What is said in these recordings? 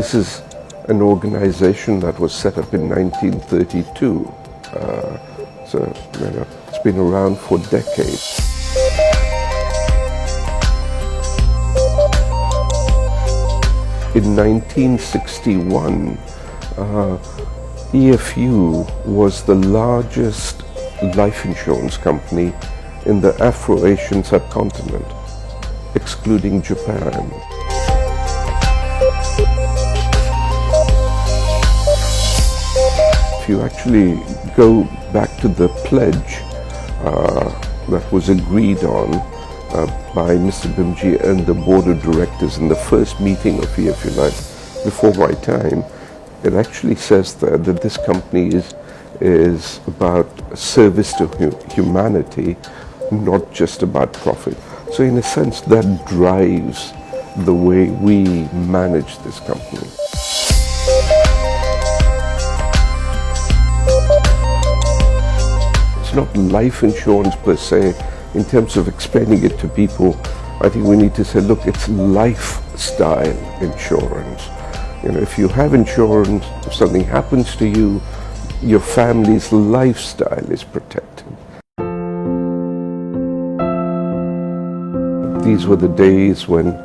this is an organization that was set up in 1932. So it's been around for decades. In 1961, EFU was the largest life insurance company in the Afro-Asian subcontinent, excluding Japan. If you actually go back to the pledge that was agreed on by Mr. Bimji and the board of directors in the first meeting of EFU Life before my time, it actually says there that this company is about service to humanity, not just about profit. So in a sense, that drives the way we manage this company. It's not life insurance per se. In terms of explaining it to people, I think we need to say, look, it's lifestyle insurance. You know, if you have insurance, if something happens to you, your family's lifestyle is protected. These were the days when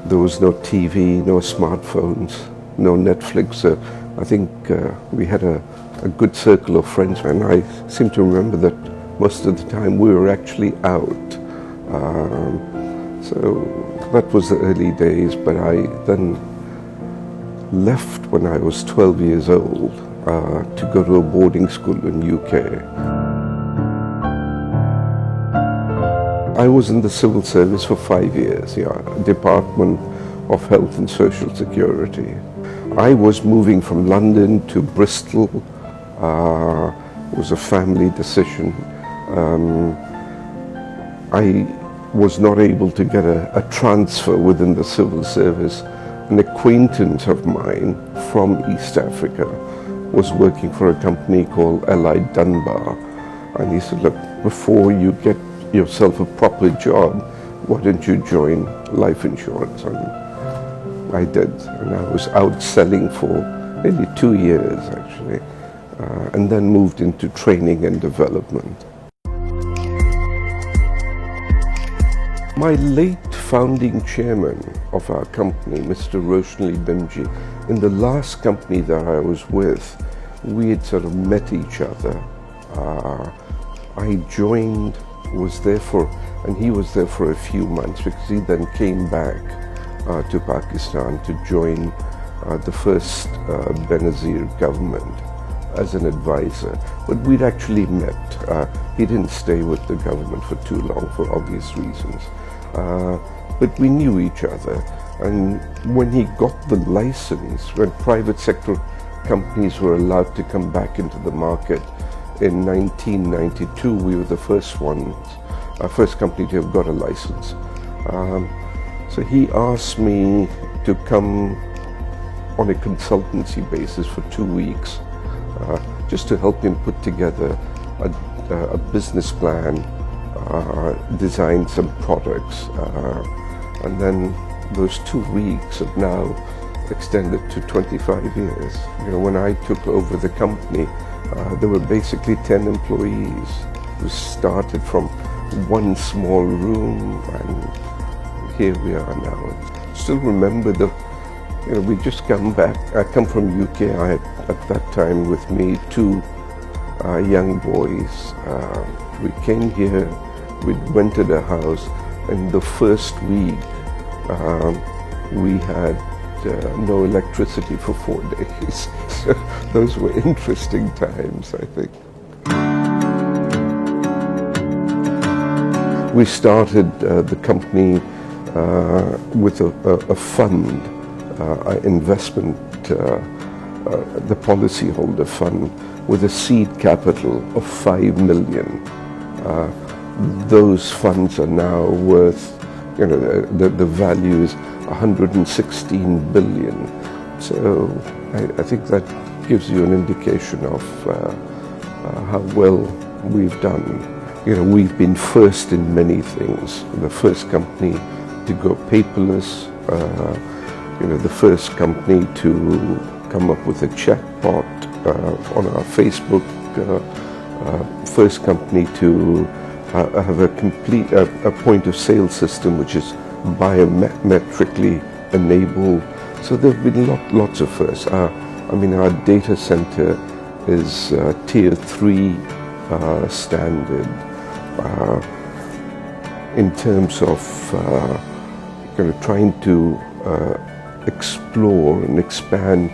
there was no TV, no smartphones, no Netflix. I think we had a good circle of friends, and I seem to remember that most of the time we were actually out. So that was the early days, but I then left when I was 12 years old to go to a boarding school in UK. I was in the civil service for 5 years, Department of Health and Social Security. I was moving from London to Bristol. It was a family decision. I was not able to get a transfer within the civil service. An acquaintance of mine from East Africa was working for a company called Allied Dunbar, and he said, look, before you get yourself a proper job, why don't you join life insurance? And I did, and I was out selling for nearly 2 years actually, and then moved into training and development. My late founding chairman of our company, Mr. Roshanli Bimji, in the last company that I was with, we had sort of met each other. I joined, and he was there for a few months because he then came back to Pakistan to join the first Benazir government as an advisor. But we'd actually met. He didn't stay with the government for too long for obvious reasons. But we knew each other, and when he got the license, when private sector companies were allowed to come back into the market in 1992, we were the first company to have got a license. So he asked me to come on a consultancy basis for 2 weeks, just to help him put together a business plan, design some products, and then those 2 weeks have now extended to 25 years. You know, when I took over the company, there were basically 10 employees. We started from one small room, and here we are now. Still remember we just come back. I come from UK. I had at that time with me 2 young boys. We came here. We rented a house, and the first week we had no electricity for 4 days. So those were interesting times, I think. We started the company with a fund, investment, the policyholder fund, with a seed capital of 5 million. Those funds are now worth, the value is 116 billion. So I think that gives you an indication of how well we've done. We've been first in many things. The first company to go paperless, the first company to come up with a chatbot on our Facebook, first company to have a complete a point of sale system which is biometrically enabled. So there have been lots of firsts. Our data center is tier 3 standard in terms of trying to explore and expand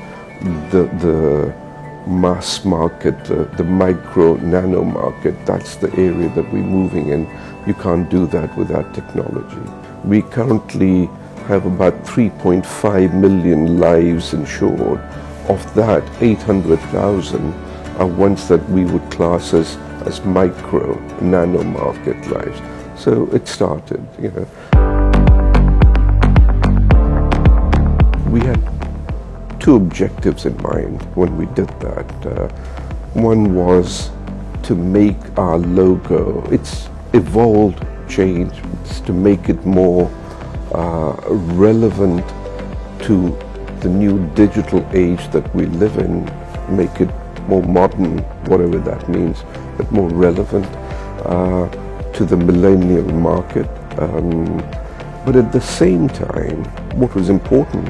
the mass market, the micro nano market. That's the area that we're moving in. You can't do that without technology. We currently have about 3.5 million lives insured. Of that, 800,000 are ones that we would class as micro nano market lives. So it started, We had 2 objectives in mind when we did that. One was to make our logo, it's evolved, changed, it's to make it more relevant to the new digital age that we live in, make it more modern, whatever that means, but more relevant to the millennial market. But at the same time, what was important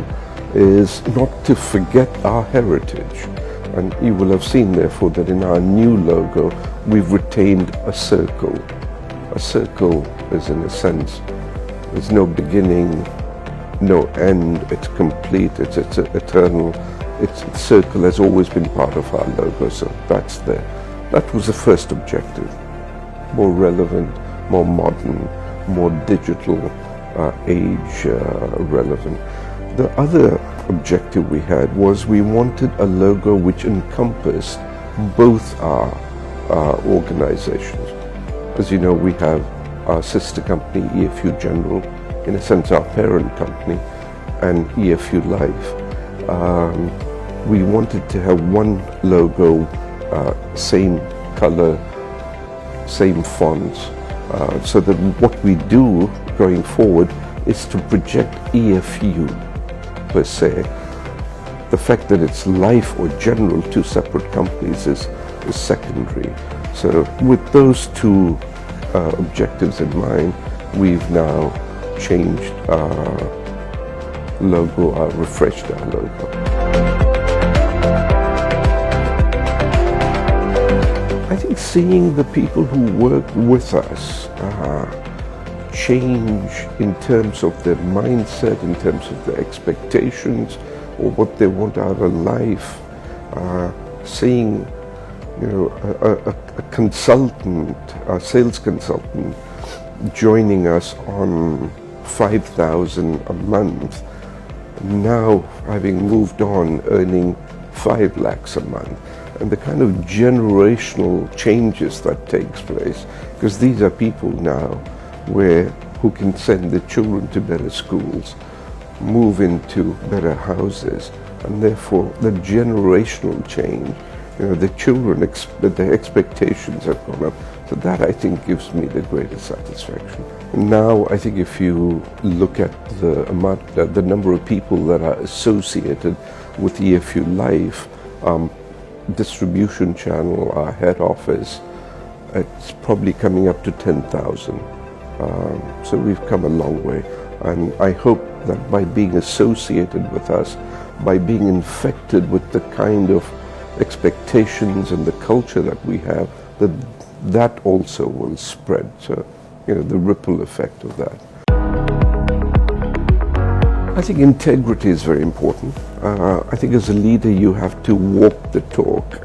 is not to forget our heritage. And you will have seen, therefore, that in our new logo, we've retained a circle. A circle is, in a sense, there's no beginning, no end, it's complete, it's eternal. Its circle has always been part of our logo, so that's there. That was the first objective. More relevant, more modern, more digital age relevant. The other objective we had was we wanted a logo which encompassed both our organizations. As you know, we have our sister company, EFU General, in a sense our parent company, and EFU Life. We wanted to have one logo, same color, same fonts, so that what we do going forward is to project EFU per se. The fact that it's Life or General, 2 separate companies, is secondary. So with those 2 objectives in mind, we've now changed our logo, refreshed our logo. I think seeing the people who work with us change in terms of their mindset, in terms of their expectations, or what they want out of life, seeing a consultant, a sales consultant, joining us on 5,000 a month, now having moved on, earning 5 lakhs a month, and the kind of generational changes that takes place, because these are people now who can send their children to better schools, move into better houses, and therefore the generational change, the children, their expectations have gone up. So that, I think, gives me the greatest satisfaction. Now, I think if you look at the number of people that are associated with EFU Life, distribution channel, our head office, it's probably coming up to 10,000. So we've come a long way, and I hope that by being associated with us, by being infected with the kind of expectations and the culture that we have, that also will spread. So, the ripple effect of that. I think integrity is very important. I think as a leader, you have to walk the talk.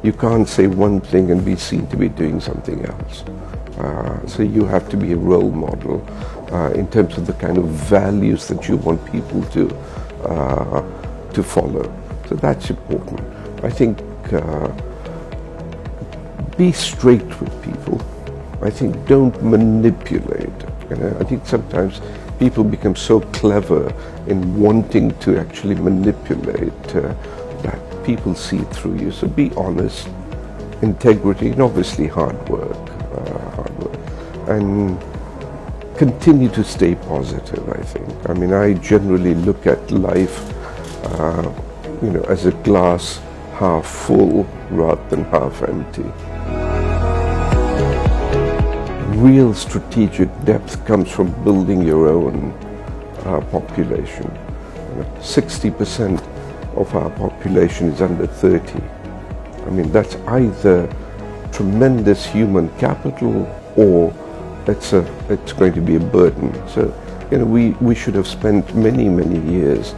You can't say one thing and be seen to be doing something else. So you have to be a role model in terms of the kind of values that you want people to follow. So that's important. I think be straight with people. I think don't manipulate. I think sometimes people become so clever in wanting to actually manipulate that people see through you. So be honest, integrity, and obviously hard work, and continue to stay positive, I think. I mean, I generally look at life, as a glass half full rather than half empty. Real strategic depth comes from building your own population. 60% of our population is under 30. I mean, that's either tremendous human capital or it's going to be a burden. So, we should have spent many, many years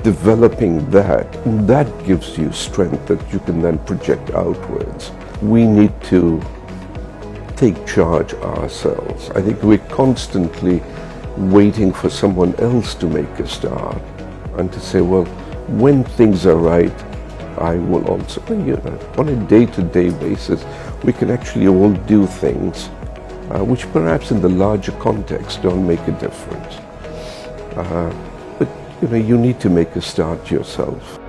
developing that. And that gives you strength that you can then project outwards. We need to take charge ourselves. I think we're constantly waiting for someone else to make a start and to say, well, when things are right, I will also, on a day-to-day basis, we can actually all do things which perhaps in the larger context don't make a difference. But you need to make a start yourself.